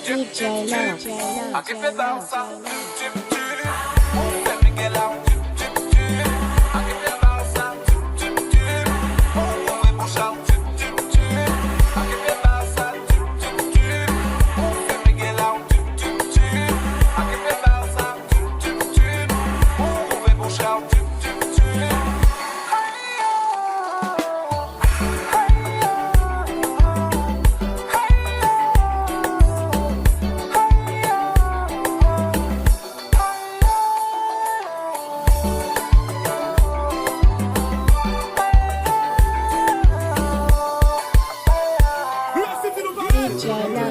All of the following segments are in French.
DJ Love. I keep it bounce up, chip chip. Let me get out, chip chip chip. I keep it bounce up, chip chip chip. On me push out, chip chip chip. I keep it bounce up, chip chip chip. Let me get out, chip chip chip. I keep it bounce up, chip chip chip. On me push out, chip chip chip. DJ Love.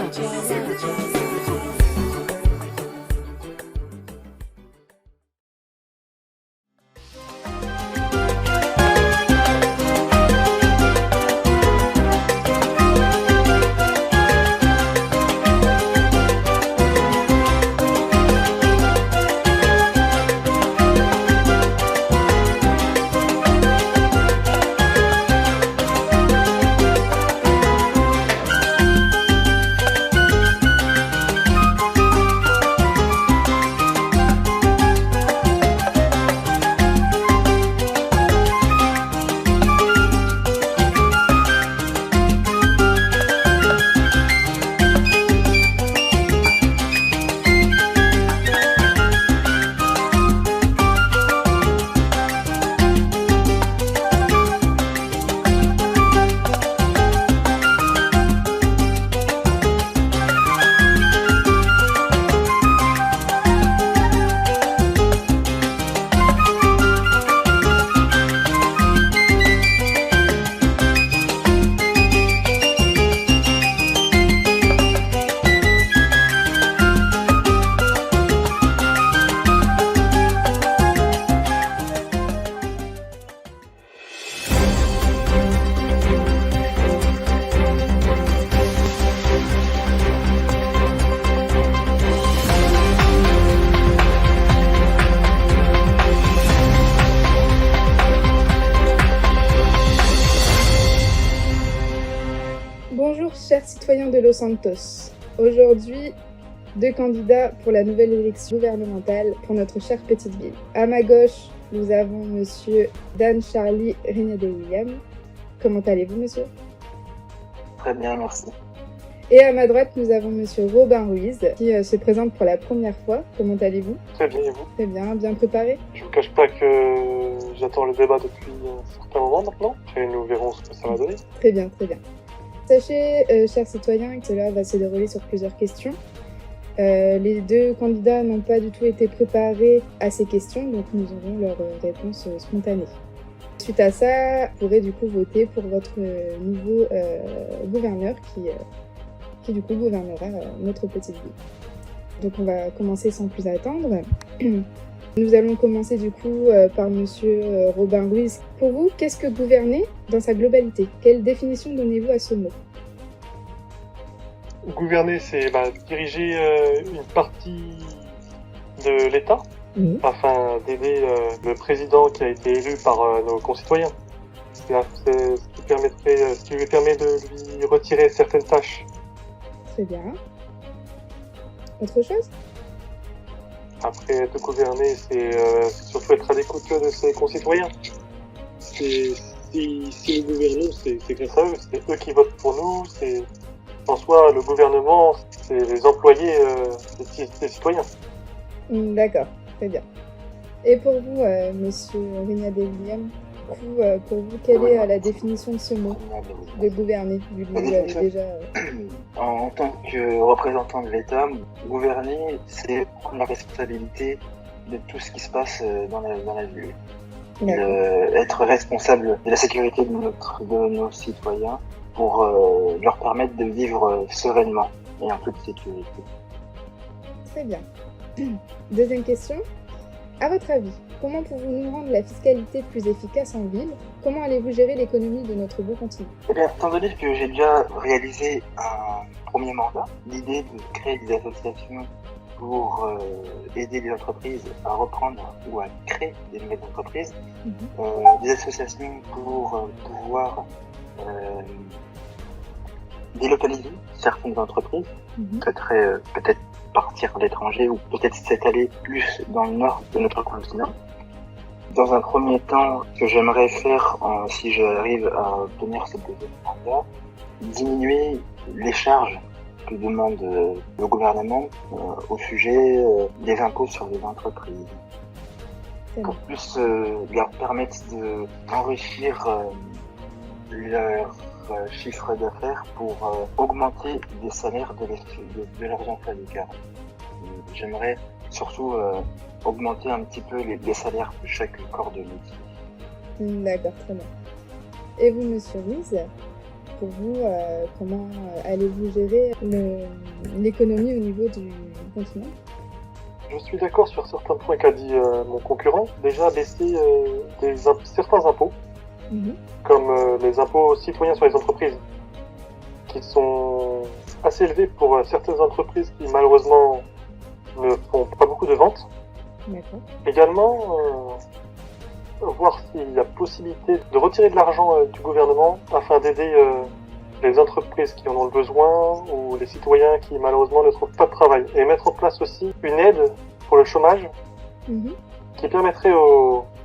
Bonjour chers citoyens de Los Santos. Aujourd'hui, 2 candidats pour la nouvelle élection gouvernementale pour notre chère petite ville. À ma gauche, nous avons monsieur Dan Charlie Regnade-William. Comment allez-vous, monsieur? Très bien, merci. Et à ma droite, nous avons monsieur Robin Ruiz qui se présente pour la première fois. Comment allez-vous? Très bien, et vous? Très bien, bien préparé? Je vous cache pas que j'attends le débat depuis un certain moment maintenant. Après, nous verrons ce que ça va donner. Très bien, très bien. Sachez, chers citoyens, que cela va se dérouler sur plusieurs questions. Les 2 candidats n'ont pas du tout été préparés à ces questions, donc nous aurons leurs réponses spontanées. Suite à ça, vous pourrez du coup voter pour votre nouveau gouverneur qui du coup gouvernera notre petite ville. Donc on va commencer sans plus attendre. Nous allons commencer du coup par monsieur Robin Ruiz. Pour vous, qu'est-ce que gouverner dans sa globalité? Quelle définition donnez-vous à ce mot? Gouverner, c'est diriger une partie de l'État afin d'aider le président qui a été élu par nos concitoyens. C'est ce qui lui permet de lui retirer certaines tâches. Très bien. Autre chose? Après, de gouverner, c'est surtout être à l'écoute de ses concitoyens. Si nous gouvernons, c'est grâce à eux. C'est eux qui votent pour nous. En soi, le gouvernement, c'est les employés des citoyens. D'accord, très bien. Et pour vous, monsieur Regnade-William, pour vous, quelle est la définition de ce mot, de gouverner, vu que vous avez déjà... En tant que représentant de l'État, gouverner, c'est prendre la responsabilité de tout ce qui se passe dans la ville. Être responsable de la sécurité de nos citoyens pour leur permettre de vivre sereinement et en toute sécurité. Très bien. Deuxième question. À votre avis, comment pouvons-nous rendre la fiscalité plus efficace en ville? Comment allez-vous gérer l'économie de notre beau continent? Eh bien, étant donné que j'ai déjà réalisé un premier mandat, l'idée de créer des associations pour aider les entreprises à reprendre ou à créer des nouvelles entreprises, des associations pour pouvoir délocaliser certaines entreprises, Mhm. peut-être partir à l'étranger ou peut-être s'étaler plus dans le nord de notre continent. Dans un premier temps, ce que j'aimerais faire si j'arrive à obtenir ce deuxième mandat, diminuer les charges que demande le gouvernement au sujet des impôts sur les entreprises. Très Pour bien. plus leur permettre d'enrichir leur chiffre d'affaires pour augmenter les salaires de leurs employés. Car j'aimerais surtout augmenter un petit peu les salaires de chaque corps de métier. D'accord, très bien. Et vous, monsieur Ruiz, pour vous, comment allez-vous gérer l'économie au niveau du continent? Je suis d'accord sur certains points qu'a dit mon concurrent. Déjà, baisser certains impôts, Mhm. comme les impôts citoyens sur les entreprises, qui sont assez élevés pour certaines entreprises qui malheureusement ne font pas beaucoup de ventes. D'accord. Également, voir s'il y a possibilité de retirer de l'argent du gouvernement afin d'aider les entreprises qui en ont le besoin ou les citoyens qui malheureusement ne trouvent pas de travail. Et mettre en place aussi une aide pour le chômage Mhm. qui permettrait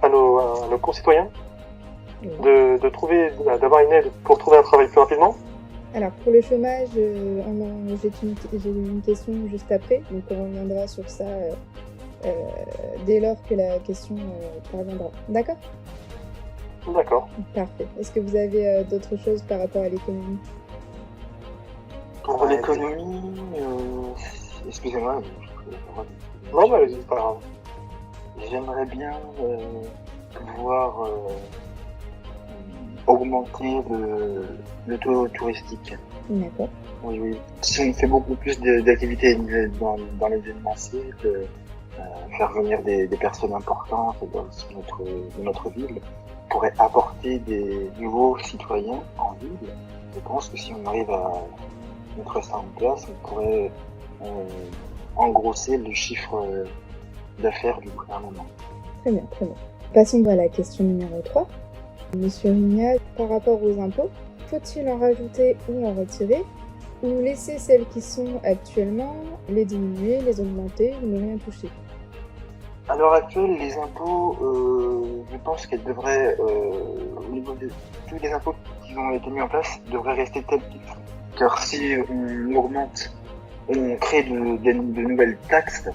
à nos concitoyens Oui. d'avoir une aide pour trouver un travail plus rapidement. Alors, pour le chômage, j'ai une question juste après, donc on reviendra sur ça dès lors que la question parviendra. D'accord? D'accord. Parfait. Est-ce que vous avez d'autres choses par rapport à l'économie? Pour l'économie, excusez-moi, Non, mais allez-y, c'est pas grave. j'aimerais bien pouvoir augmenter le taux touristique. D'accord. Oui, oui. Si on fait beaucoup plus d'activités dans l'événementiel, faire venir des personnes importantes dans notre ville, pourrait apporter des nouveaux citoyens en ville. Je pense que si on arrive à mettre ça en place, on pourrait engrosser le chiffre d'affaires du gouvernement. Très bien, très bien. Passons à la question numéro 3. Monsieur Rigna, par rapport aux impôts, faut-il en rajouter ou en retirer, ou laisser celles qui sont actuellement, les diminuer, les augmenter ou ne rien toucher? À l'heure actuelle, les impôts, je pense qu'elles devraient, au niveau de tous les impôts qui ont été mis en place, devraient rester tels qu'ils sont. Car si on augmente, on crée de nouvelles taxes,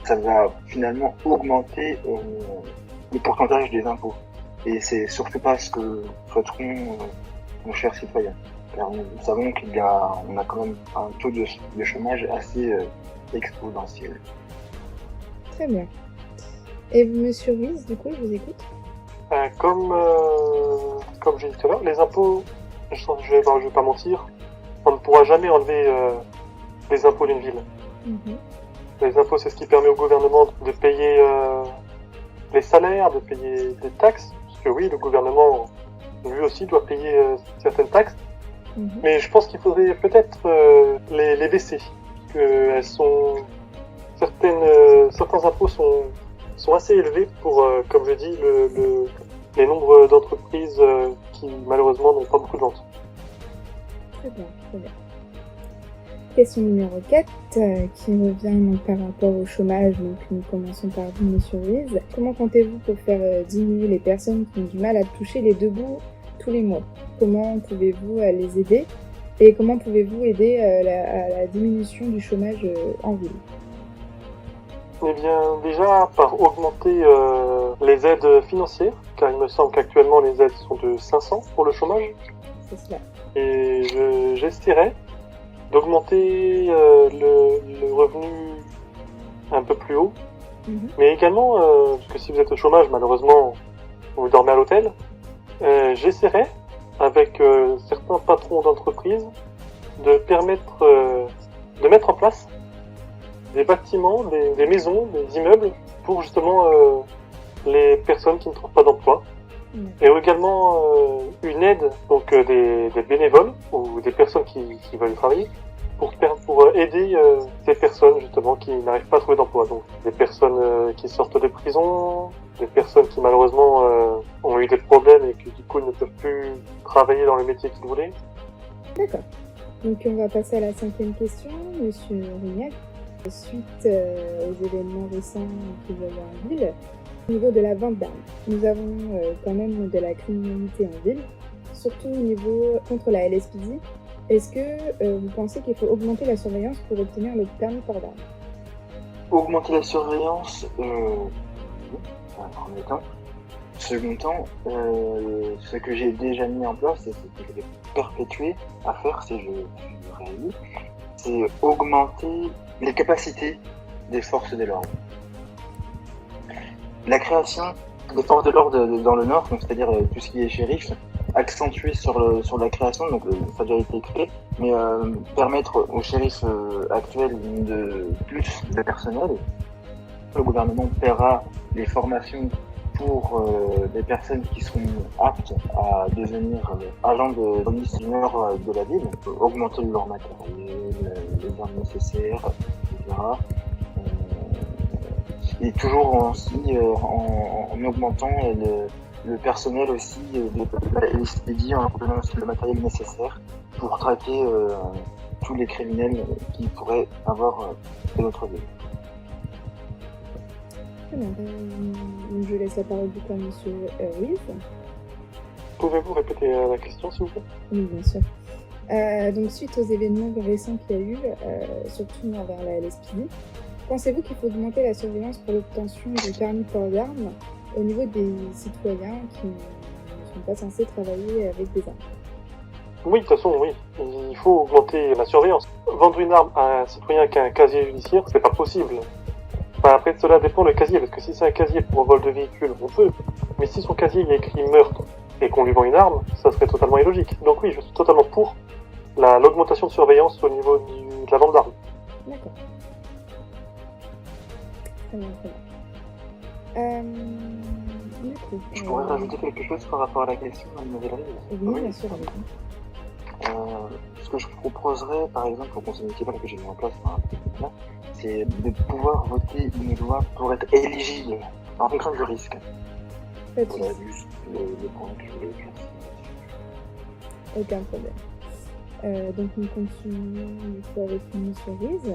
ça va finalement augmenter le pourcentage des impôts. Et c'est surtout pas ce que souhaiteront nos chers citoyens. Car nous savons on a quand même un taux de chômage assez exponentiel. Très bien. Et vous, monsieur Ruiz, du coup, je vous écoute. Comme j'ai dit tout à l'heure, les impôts, je vais pas mentir, on ne pourra jamais enlever les impôts d'une ville. Mhm. Les impôts, c'est ce qui permet au gouvernement de payer les salaires, de payer des taxes. Parce que oui, le gouvernement, lui aussi, doit payer certaines taxes. Mhm. Mais je pense qu'il faudrait peut-être les baisser. Parce que certains impôts sont assez élevés pour, comme je dis, les nombres d'entreprises qui malheureusement n'ont pas beaucoup de ventes. Très bien, très bien. Question numéro 4, qui revient donc par rapport au chômage. Donc nous commençons par vous, monsieur Ruiz. Comment comptez-vous pour faire diminuer les personnes qui ont du mal à toucher les deux bouts tous les mois? Comment pouvez-vous les aider? Et comment pouvez-vous aider à la diminution du chômage en ville? Eh bien, déjà, par augmenter les aides financières, car il me semble qu'actuellement les aides sont de 500 pour le chômage. C'est cela. Et j'essaierai d'augmenter le revenu un peu plus haut. Mhm. Mais également, parce que si vous êtes au chômage, malheureusement, vous dormez à l'hôtel, j'essaierai, avec certains patrons d'entreprise, de mettre en place des bâtiments, des maisons, des immeubles pour justement les personnes qui ne trouvent pas d'emploi. Et également une aide, donc des bénévoles ou des personnes qui veulent travailler pour aider ces personnes justement qui n'arrivent pas à trouver d'emploi. Donc des personnes qui sortent de prison, des personnes qui malheureusement ont eu des problèmes et qui du coup ne peuvent plus travailler dans le métier qu'ils voulaient. D'accord. Donc on va passer à la 5e question, Monsieur Rignac. Suite aux événements récents qu'il y a eu en ville, au niveau de la vente d'armes, nous avons quand même de la criminalité en ville, surtout au niveau contre la LSPD. Est-ce que vous pensez qu'il faut augmenter la surveillance pour obtenir le permis port d'armes? Augmenter la surveillance, oui, dans un premier temps. Second temps, ce que j'ai déjà mis en place, et ce que je vais perpétuer à faire si je suis réélu, c'est augmenter les capacités des forces de l'ordre. La création des forces de l'ordre dans le Nord, donc c'est-à-dire tout ce qui est shérif, accentuer sur la création, donc ça a déjà été créé, mais permettre aux shérifs actuels de plus de personnel. Le gouvernement paiera les formations pour des personnes qui seront aptes à devenir agents de police du nord de la ville, augmenter leur matériel, les armes nécessaires, etc. Et toujours aussi en augmentant le personnel aussi de la LSPD, en donnant aussi le matériel nécessaire pour traquer tous les criminels qui pourraient avoir de notre ville. Je laisse la parole du coup à Monsieur Ruiz. Pouvez-vous répéter la question, s'il vous plaît? Oui, bien sûr. Donc, suite aux événements récents qu'il y a eu, surtout envers la LSPD, pensez-vous qu'il faut augmenter la surveillance pour l'obtention du permis port d'armes au niveau des citoyens qui ne sont pas censés travailler avec des armes? Oui, de toute façon, oui. Il faut augmenter la surveillance. Vendre une arme à un citoyen qui a un casier judiciaire, c'est pas possible. Enfin, après, cela dépend le casier, parce que si c'est un casier pour un vol de véhicule, on peut. Mais si son casier il y a écrit meurtre et qu'on lui vend une arme, ça serait totalement illogique. Donc oui, je suis totalement pour l'augmentation de surveillance au niveau de la vente d'armes. D'accord. Très bien, très bien. Du coup, Je pourrais rajouter quelque chose par rapport à la question de Mademoiselle Ruiz. Oui, bien sûr. Ce que je proposerais, par exemple, au conseil municipal que j'ai mis en place par un là, c'est de pouvoir voter une loi pour être éligible en fonction du risque. Voilà, juste le point que je voulais éclaircir. Aucun problème. Donc nous continuons une fois avec M. Ruiz.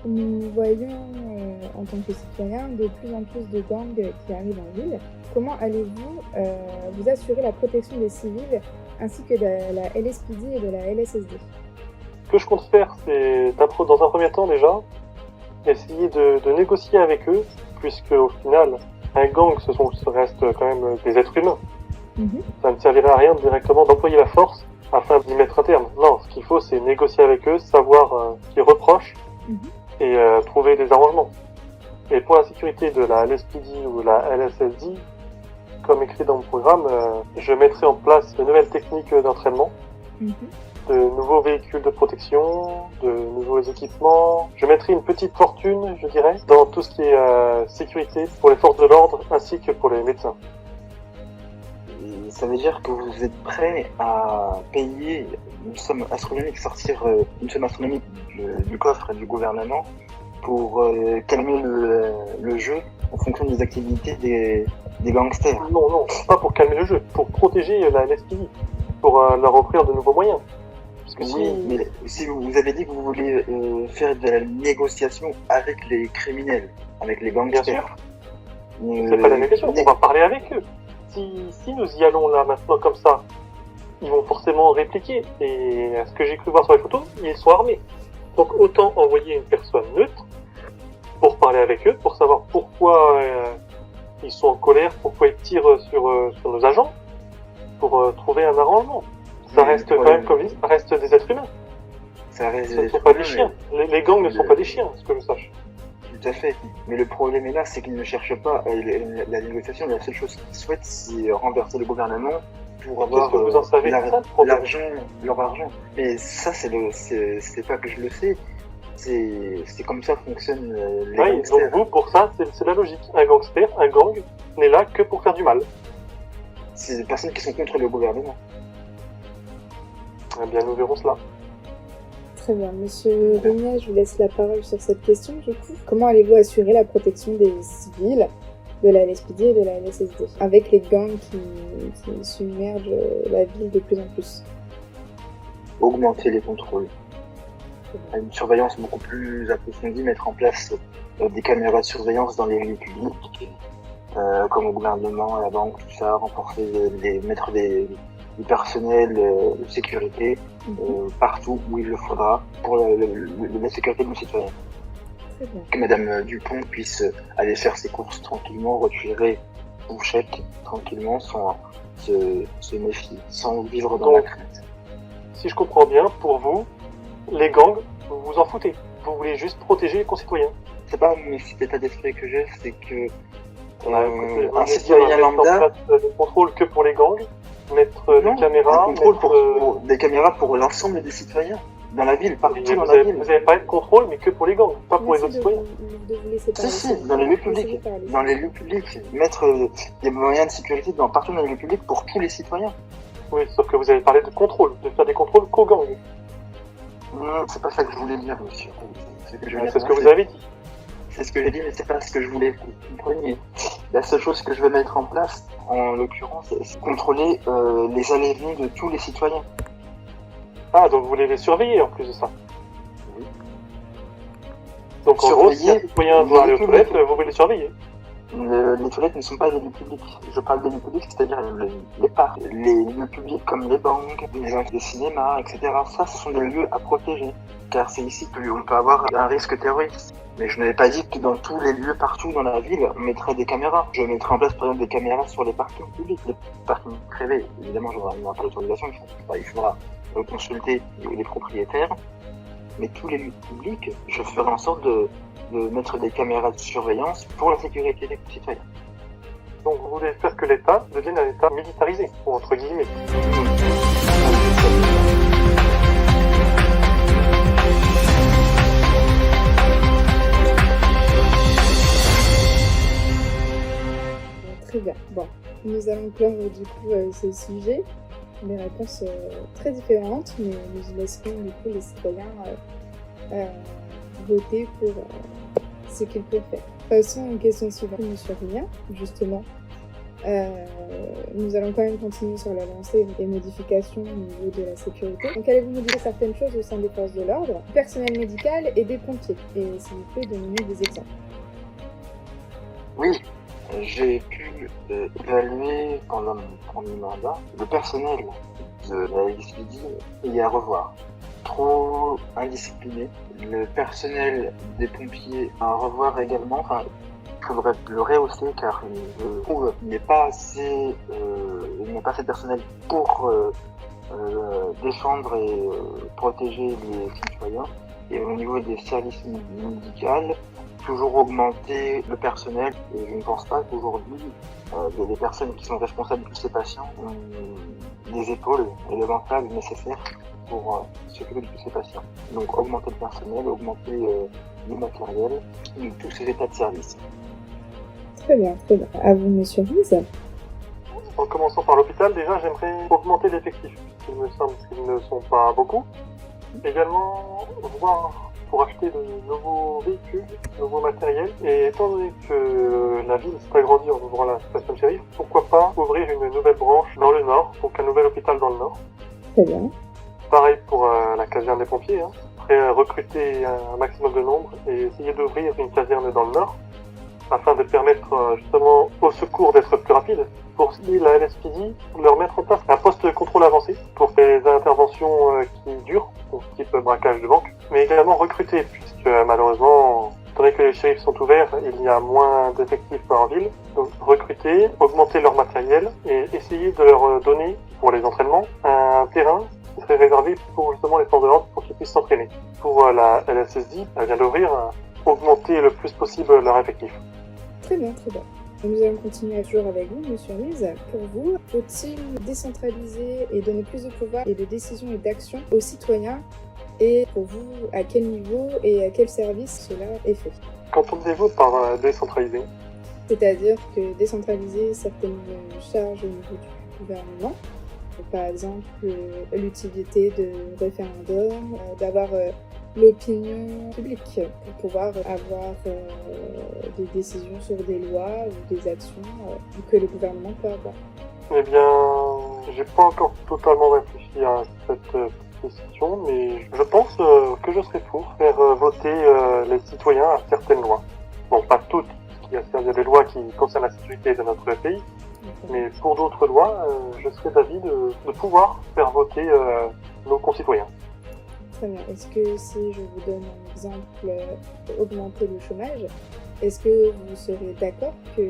Nous voyons en tant que citoyens de plus en plus de gangs qui arrivent en ville. Comment allez-vous vous assurer la protection des civils ainsi que de la LSPD et de la LSSD? Ce que je compte faire, c'est dans un premier temps déjà, essayer de négocier avec eux, puisque au final, un gang, ce reste quand même des êtres humains. Ça ne servirait à rien directement d'employer la force afin d'y mettre un terme. Non, ce qu'il faut, c'est négocier avec eux, savoir ce qu'ils reprochent et trouver des arrangements. Et pour la sécurité de la LSPD ou la LSSD, comme écrit dans mon programme, je mettrai en place de nouvelles techniques d'entraînement, de nouveaux véhicules de protection, de nouveaux équipements. Je mettrai une petite fortune, je dirais, dans tout ce qui est sécurité pour les forces de l'ordre ainsi que pour les médecins. Et ça veut dire que vous êtes prêt à payer une somme astronomique, sortir une somme astronomique du coffre du gouvernement pour calmer le jeu en fonction des activités des gangsters. Non, pas pour calmer le jeu, pour protéger la LSPD, pour leur offrir de nouveaux moyens. Parce que oui, mais si vous avez dit que vous voulez faire de la négociation avec les criminels, avec les gangsters. Bien sûr. C'est pas la négociation, on va parler avec eux. Si nous y allons là maintenant comme ça, ils vont forcément répliquer. Et à ce que j'ai cru voir sur les photos, ils sont armés. Donc autant envoyer une personne neutre pour parler avec eux, pour savoir pourquoi ils sont en colère, pourquoi ils tirent sur nos agents, pour trouver un arrangement. Ça reste quand même, comme je dis, ça reste des êtres humains. Ça reste Ce ne sont pas des chiens. Les gangs ne sont pas des chiens, ce que je sache. Tout à fait. Mais le problème est là, c'est qu'ils ne cherchent pas la négociation. La seule chose qu'ils souhaitent, c'est renverser le gouvernement pour avoir vous en savez leur argent. Mais ça, c'est pas que je le sais. C'est comme ça fonctionnent les gangsters. Donc vous, pour ça, c'est la logique. Un gangster, un gang, n'est là que pour faire du mal. C'est des personnes qui sont contre le gouvernement. Eh bien, nous verrons cela. Très bien. Monsieur Rignac, je vous laisse la parole sur cette question, du coup. Comment allez-vous assurer la protection des civils de la LSPD et de la LSSD avec les gangs qui submergent la ville de plus en plus? augmenter les contrôles. Une surveillance beaucoup plus approfondie, mettre en place des caméras de surveillance dans les lieux publics, comme au gouvernement, à la banque, tout ça, renforcer, mettre du personnel de sécurité partout où il le faudra pour la sécurité de nos citoyens. Très bien. Que Madame Dupont puisse aller faire ses courses tranquillement, retirer son chèque tranquillement, sans se méfier, sans vivre dans la crainte. Si je comprends bien, pour vous, les gangs, vous vous en foutez. Vous voulez juste protéger les concitoyens. C'est pas cet état d'esprit que j'ai, c'est que Écoutez, un citoyen lambda... mettre en place des contrôles que pour les gangs, mettre des caméras... un contrôle pour des caméras pour l'ensemble des citoyens. Dans la ville, partout dans la ville. Vous n'avez pas de contrôle, mais que pour les gangs, pas pour les autres citoyens. De vous laisser parler. Si, dans les lieux publics. Dans les lieux publics. Mettre des moyens de sécurité partout dans les lieux publics pour tous les citoyens. Oui, sauf que vous avez parlé de contrôle, de faire des contrôles qu'aux gangs. Non, c'est pas ça que je voulais dire, monsieur. C'est ce que vous avez dit. C'est ce que j'ai dit, mais c'est pas ce que je voulais que vous compreniez. La seule chose que je veux mettre en place, en l'occurrence, c'est contrôler les allées et venues de tous les citoyens. Ah, donc vous voulez les surveiller en plus de ça. Oui. Donc en gros, si un citoyen doit aller aux toilettes, vous voulez les surveiller. Les toilettes ne sont pas des lieux publics. Je parle des lieux publics, c'est-à-dire les parcs, les lieux publics comme les banques, les cinémas, etc. Ça, ce sont des lieux à protéger. Car c'est ici qu'on peut avoir un risque terroriste. Mais je n'avais pas dit que dans tous les lieux, partout dans la ville, on mettrait des caméras. Je mettrais en place par exemple des caméras sur les parkings publics, les parkings privés. Évidemment, on n'aura pas l'autorisation, il faudra consulter les propriétaires. Mais tous les lieux publics, je ferai en sorte de mettre des caméras de surveillance pour la sécurité des citoyens. Donc vous voulez faire que l'État devienne un État militarisé, ou entre guillemets. Très bien. Bon, nous allons clore du coup ce sujet. Des réponses très différentes, mais nous laisserons du coup les citoyens voter pour ce qu'ils peuvent faire. Passons aux questions suivantes. Monsieur Rien, justement. Nous allons quand même continuer sur l'avancée et modifications au niveau de la sécurité. Donc allez-vous modifier certaines choses au sein des forces de l'ordre, du personnel médical et des pompiers. Et s'il vous plaît, donnez-nous des exemples. Oui, j'ai pu évaluer pendant mon premier mandat le personnel de la LSPD et à revoir. Trop indiscipliné. Le personnel des pompiers à revoir également. Enfin, il faudrait le rehausser car je trouve qu'il n'est pas assez personnel pour défendre et protéger les citoyens. Et au niveau des services médicaux, toujours augmenter le personnel. Et je ne pense pas qu'aujourd'hui, les personnes qui sont responsables de tous ces patients ont les épaules et le mental nécessaire pour s'occuper de tous ces patients. Donc augmenter le personnel, augmenter le matériel et tous ces états de service. Très bien, très bien. À vous, monsieur Riz. En commençant par l'hôpital, déjà, j'aimerais augmenter l'effectif. Il me semble qu'ils ne sont pas beaucoup. Également, voir pour acheter de nouveaux véhicules, de nouveaux matériels. Et étant donné que la ville s'est agrandie en ouvrant la station de shérif, pourquoi pas ouvrir une nouvelle branche dans le nord, donc un nouvel hôpital dans le nord. Très bien. Pareil pour la caserne des pompiers. Après, recruter un maximum de nombre et essayer d'ouvrir une caserne dans le nord, afin de permettre justement aux secours d'être plus rapides. Pour la LSPD, leur mettre en place un poste de contrôle avancé pour les interventions qui durent, donc type braquage de banque, mais également recruter, puisque malheureusement, étant donné que les shérifs sont ouverts, il y a moins d'effectifs en ville. Donc recruter, augmenter leur matériel et essayer de leur donner, pour les entraînements, un terrain qui serait réservé pour justement les forces de l'ordre pour qu'ils puissent s'entraîner. Pour la LSSD, elle vient d'ouvrir, augmenter le plus possible leur effectif. Très bien, très bien. Nous allons continuer toujours avec vous, monsieur Riz. Pour vous, faut-il décentraliser et donner plus de pouvoir et de décision et d'action aux citoyens? Et pour vous, à quel niveau et à quel service cela est fait? Qu'entendez-vous par décentraliser? C'est-à-dire que décentraliser certaines charges au niveau du gouvernement, par exemple l'utilité de référendum, d'avoir l'opinion publique pour pouvoir avoir des décisions sur des lois ou des actions que le gouvernement peut avoir. Eh bien, j'ai pas encore totalement réfléchi à cette décision, mais je pense que je serais pour faire voter les citoyens à certaines lois. Bon, pas toutes, parce qu'il y a des lois qui concernent la sécurité de notre pays, mais pour d'autres lois, je serais d'avis de pouvoir faire voter nos concitoyens. Très bien. Est-ce que si je vous donne un exemple, augmenter le chômage, est-ce que vous serez d'accord que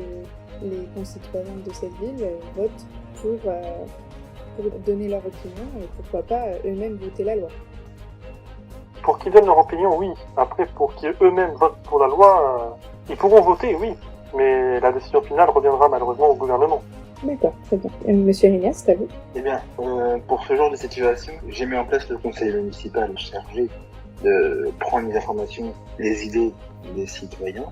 les concitoyens de cette ville votent pour donner leur opinion et pourquoi pas eux-mêmes voter la loi? Pour qu'ils donnent leur opinion, oui. Après, pour qu'eux-mêmes votent pour la loi, ils pourront voter, oui. Mais la décision finale reviendra malheureusement au gouvernement. D'accord, très bien. Monsieur Rignas, c'est à vous. Eh bien, pour ce genre de situation, j'ai mis en place le conseil municipal chargé de prendre les informations, les idées des citoyens,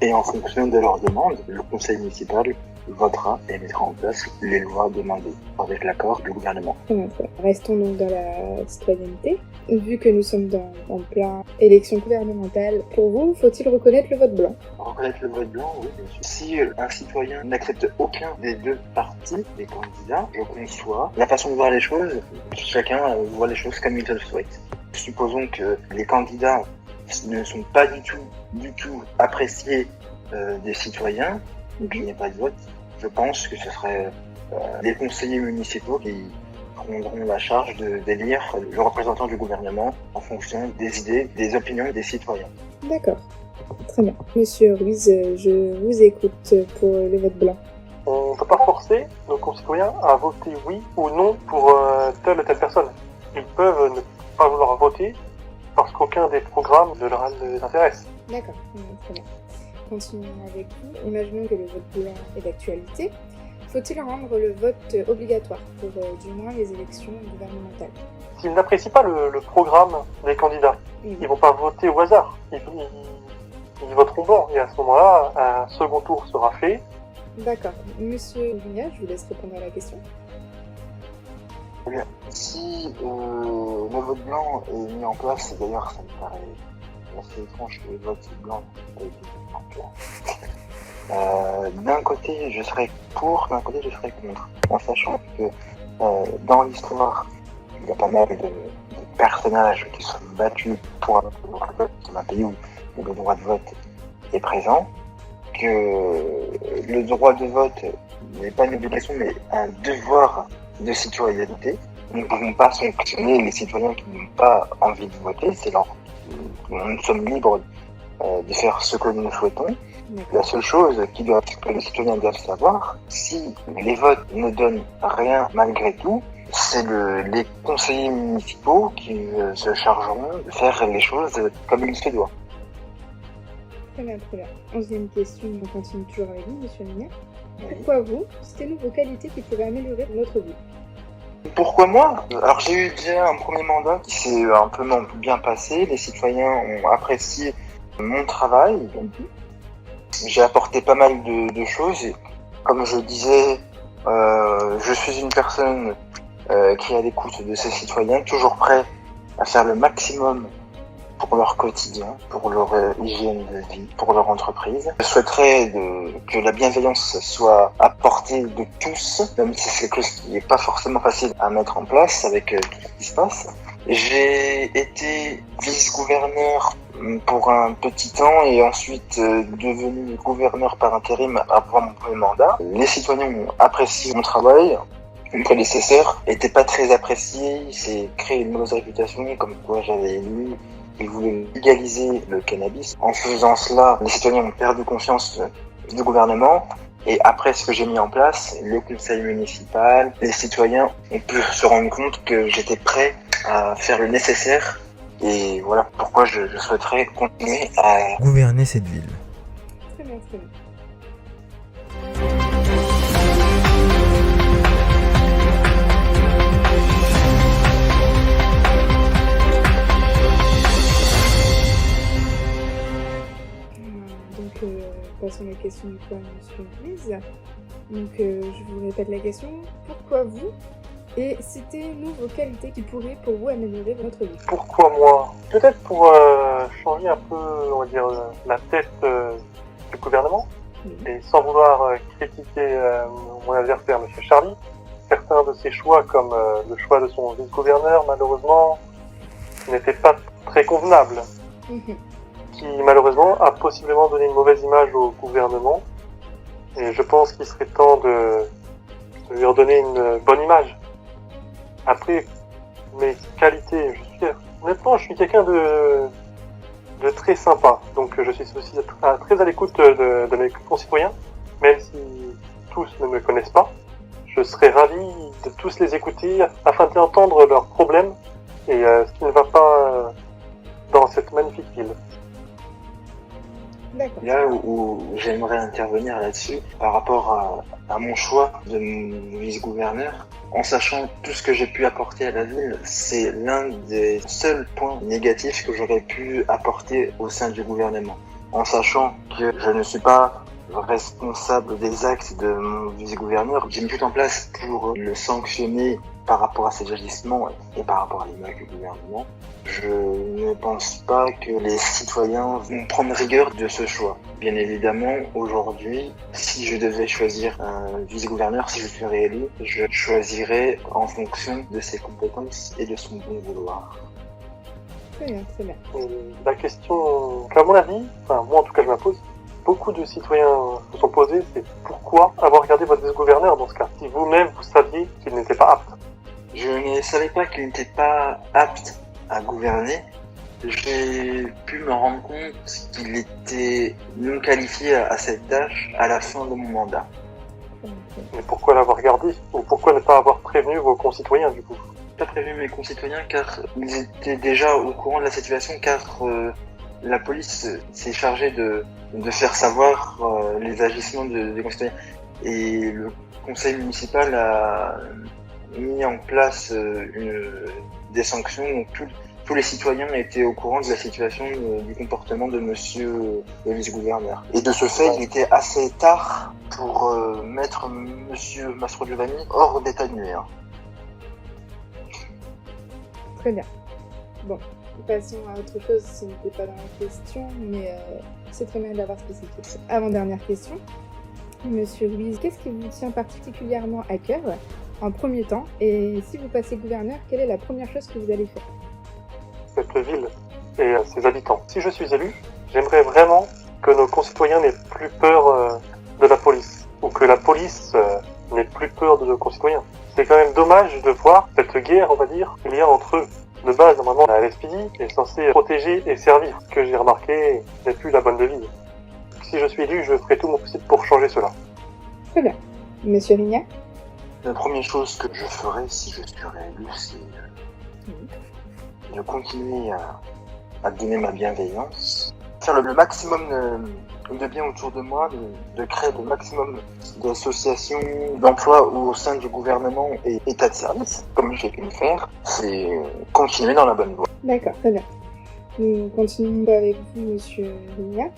et en fonction de leurs demandes, le conseil municipal votera et mettra en place les lois demandées avec l'accord du gouvernement. Très bien, très bien. Restons donc dans la citoyenneté. Vu que nous sommes en plein élection gouvernementale, pour vous, faut-il reconnaître le vote blanc? Reconnaître le vote blanc, oui, bien sûr. Si un citoyen n'accepte aucun des deux partis, des candidats, je conçois la façon de voir les choses, chacun voit les choses comme il le souhaite. Supposons que les candidats ne sont pas du tout appréciés des citoyens, donc il n'y a pas de vote. Je pense que ce serait les conseillers municipaux qui prendront la charge d'élire le représentant du gouvernement en fonction des idées, des opinions des citoyens. D'accord, très bien. Monsieur Ruiz, je vous écoute pour le vote blanc. On ne peut pas forcer nos concitoyens à voter oui ou non pour telle ou telle personne. Ils peuvent ne pas vouloir voter parce qu'aucun des programmes ne leur intéresse. D'accord, très bien. Continuons avec vous. Imaginons que le vote blanc est d'actualité. Faut-il rendre le vote obligatoire pour du moins les élections gouvernementales? S'ils n'apprécient pas le programme des candidats, ils vont pas voter au hasard. Ils voteront blanc et à ce moment-là, un second tour sera fait. D'accord. Monsieur Vigna, je vous laisse répondre à la question. Eh bien, si le vote blanc est mis en place, et d'ailleurs ça me paraît assez étrange que le vote blanc ait été mis en place. D'un côté je serais pour, d'un côté je serais contre, en sachant que dans l'histoire il y a pas mal de personnages qui sont battus pour le droit de vote dans un pays où le droit de vote est présent, que le droit de vote n'est pas une obligation mais un devoir de citoyenneté. Nous ne pouvons pas sanctionner les citoyens qui n'ont pas envie de voter, nous sommes libres de faire ce que nous souhaitons. La seule chose que les citoyens doivent savoir, si les votes ne donnent rien malgré tout, c'est les conseillers municipaux qui se chargeront de faire les choses comme il se doit. Très bien, très bien. 11e question, on continue toujours avec vous, monsieur Vigna. Pourquoi vous, citez-nous vos qualités qui pourraient améliorer notre vie? Pourquoi moi? Alors j'ai eu déjà un premier mandat qui s'est un peu bien passé, les citoyens ont apprécié mon travail, j'ai apporté pas mal de choses, et comme je disais, je suis une personne qui est à l'écoute de ses citoyens, toujours prêt à faire le maximum pour leur quotidien, pour leur hygiène de vie, pour leur entreprise. Je souhaiterais que la bienveillance soit apportée de tous, même si c'est quelque chose qui n'est pas forcément facile à mettre en place avec tout ce qui se passe. J'ai été vice-gouverneur pour un petit temps et ensuite devenu gouverneur par intérim après mon premier mandat. Les citoyens ont apprécié mon travail. Mon prédécesseur n'était pas très apprécié, il s'est créé une mauvaise réputation, comme quoi j'avais élu. Il voulait légaliser le cannabis. En faisant cela, les citoyens ont perdu confiance du gouvernement. Et après ce que j'ai mis en place, le conseil municipal, les citoyens ont pu se rendre compte que j'étais prêt à faire le nécessaire. Et voilà pourquoi je souhaiterais continuer à gouverner cette ville. Très bien, très bien. Passons à la question du point de Ruiz. Donc, je vous répète la question. Pourquoi vous? Et citez-nous vos qualités qui pourraient pour vous améliorer votre vie. Pourquoi moi? Peut-être pour changer un peu, on va dire, la tête du gouvernement. Et sans vouloir critiquer mon adversaire, M. Charlie, certains de ses choix, comme le choix de son vice-gouverneur, malheureusement, n'était pas très convenable. Qui, malheureusement, a possiblement donné une mauvaise image au gouvernement. Et je pense qu'il serait temps de lui redonner une bonne image. Après, mes qualités, honnêtement, je suis quelqu'un de très sympa. Donc, je suis aussi très à l'écoute de mes concitoyens, même si tous ne me connaissent pas. Je serais ravi de tous les écouter afin d'entendre leurs problèmes et ce qui ne va pas dans cette magnifique ville. D'accord. Là où j'aimerais intervenir là-dessus, par rapport à mon choix de mon vice-gouverneur, en sachant tout ce que j'ai pu apporter à la ville, c'est l'un des seuls points négatifs que j'aurais pu apporter au sein du gouvernement. En sachant que je ne suis pas responsable des actes de mon vice-gouverneur, j'ai mis tout en place pour le sanctionner par rapport à ses agissements et par rapport à l'image du gouvernement. Je ne pense pas que les citoyens vont prendre rigueur de ce choix. Bien évidemment, aujourd'hui, si je devais choisir un vice-gouverneur, si je suis réélu, je choisirais en fonction de ses compétences et de son bon vouloir. Très bien, très bien. La question qu'à mon avis, moi en tout cas je me la pose, beaucoup de citoyens se sont posés, c'est pourquoi avoir gardé votre vice-gouverneur dans ce cas, si vous-même vous saviez qu'il n'était pas apte. Je ne savais pas qu'il n'était pas apte à gouverner. J'ai pu me rendre compte qu'il était non qualifié à cette tâche à la fin de mon mandat. Mais pourquoi l'avoir gardé? Ou pourquoi ne pas avoir prévenu vos concitoyens du coup? Pas prévenu mes concitoyens car ils étaient déjà au courant de la situation, car la police s'est chargée de faire savoir les agissements des concitoyens. Et le conseil municipal a mis en place des sanctions. Donc tous les citoyens étaient au courant de la situation du comportement de monsieur le vice-gouverneur. Et de ce fait, il était assez tard pour mettre monsieur Mastro Giovanni hors d'état de nuire. Très bien. Bon, passons à autre chose, ce n'était pas dans la question, mais c'est très bien d'avoir spécifié. Avant-dernière question. Monsieur Ruiz, qu'est-ce qui vous tient particulièrement à cœur en premier temps? Et si vous passez gouverneur, quelle est la première chose que vous allez faire? Cette ville et ses habitants. Si je suis élu, j'aimerais vraiment que nos concitoyens n'aient plus peur de la police, ou que la police n'ait plus peur de nos concitoyens. C'est quand même dommage de voir cette guerre, on va dire, qu'il y a entre eux. De base, normalement, la LSPD est censée protéger et servir. Ce que j'ai remarqué n'est plus la bonne devise. Si je suis élu, je ferai tout mon possible pour changer cela. Très bien. Monsieur Rignac? La première chose que je ferais si je suis réélu, c'est de continuer à donner ma bienveillance, faire le maximum de bien autour de moi, de créer le maximum d'associations, d'emplois au sein du gouvernement et état de service, comme j'ai pu le faire, c'est continuer dans la bonne voie. D'accord, très bien. Nous continuons avec vous, monsieur Rignac.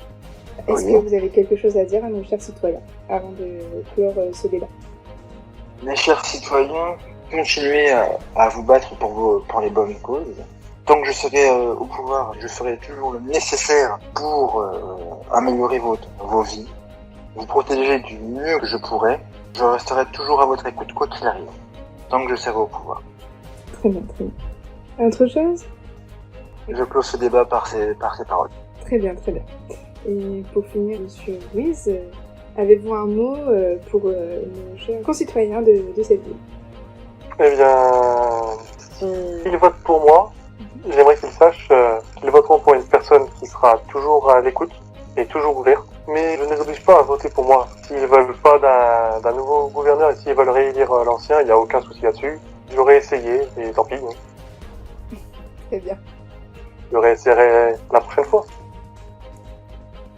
Est-ce Oui. que vous avez quelque chose à dire à nos chers citoyens avant de clore ce débat? Mes chers citoyens, continuez à vous battre pour les bonnes causes. Tant que je serai au pouvoir, je ferai toujours le nécessaire pour améliorer vos vies, vous protéger du mieux que je pourrai. Je resterai toujours à votre écoute quoi qu'il arrive, tant que je serai au pouvoir. Très bien, très bien. Autre chose? Je clôt ce débat par ces paroles. Très bien, très bien. Et pour finir, monsieur Ruiz, avez-vous un mot pour nos chers concitoyens de cette ville? Eh bien, s'ils votent pour moi, j'aimerais qu'ils sachent qu'ils voteront pour une personne qui sera toujours à l'écoute et toujours ouverte. Mais je ne les oblige pas à voter pour moi. S'ils veulent pas d'un nouveau gouverneur et s'ils veulent réélire l'ancien, il n'y a aucun souci là-dessus. J'aurais essayé et tant pis. Très bien. Je réessayerai la prochaine fois.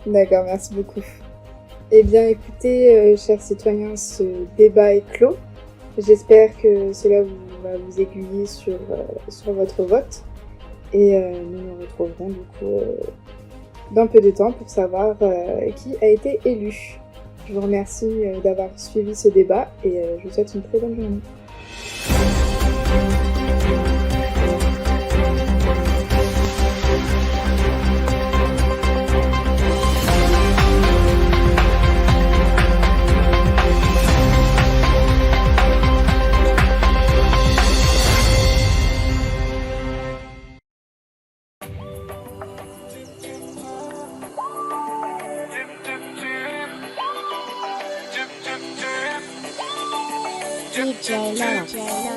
D'accord, merci beaucoup. Eh bien, écoutez, chers citoyens, ce débat est clos. J'espère que cela va vous aiguiller sur votre vote. Et nous nous retrouverons du coup dans peu de temps pour savoir qui a été élu. Je vous remercie d'avoir suivi ce débat et je vous souhaite une très bonne journée.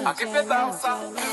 I keep it bounce up.